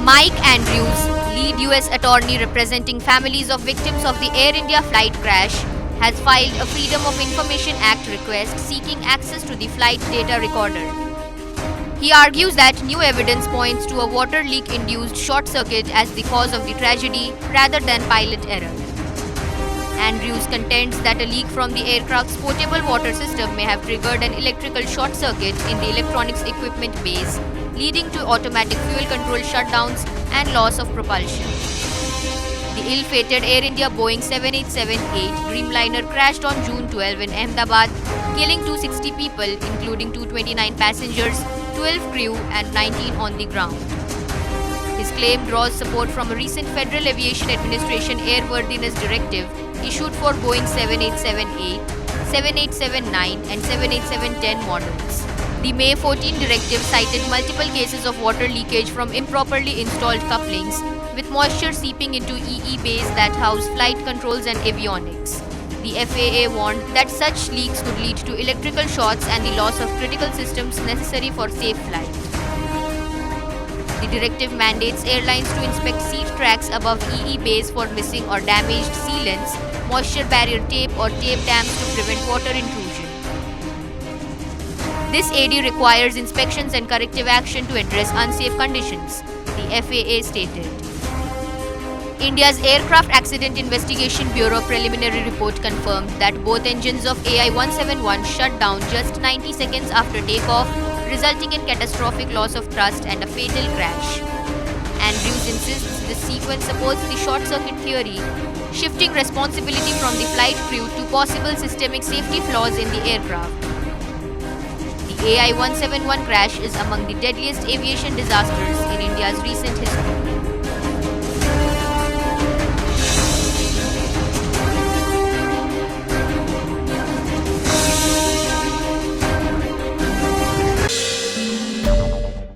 Mike Andrews, lead US attorney representing families of victims of the Air India flight crash, has filed a Freedom of Information Act request seeking access to the flight data recorder. He argues that new evidence points to a water leak-induced short circuit as the cause of the tragedy rather than pilot error. Andrews contends that a leak from the aircraft's potable water system may have triggered an electrical short circuit in the electronics equipment base, leading to automatic fuel control shutdowns and loss of propulsion. The ill-fated Air India Boeing 7878 Dreamliner crashed on June 12 in Ahmedabad, killing 260 people, including 229 passengers, 12 crew and 19 on the ground. His claim draws support from a recent Federal Aviation Administration Airworthiness Directive issued for Boeing 7878, 7879 and 787-10 models. The May 14 directive cited multiple cases of water leakage from improperly installed couplings, with moisture seeping into EE bays that house flight controls and avionics. The FAA warned that such leaks could lead to electrical shorts and the loss of critical systems necessary for safe flight. The directive mandates airlines to inspect seat tracks above EE bays for missing or damaged sealants, moisture barrier tape or tape dams to prevent water intrusion. This AD requires inspections and corrective action to address unsafe conditions, the FAA stated. India's Aircraft Accident Investigation Bureau preliminary report confirmed that both engines of AI-171 shut down just 90 seconds after takeoff, resulting in catastrophic loss of thrust and a fatal crash. Andrews insists this sequence supports the short circuit theory, shifting responsibility from the flight crew to possible systemic safety flaws in the aircraft. The AI-171 crash is among the deadliest aviation disasters in India's recent history.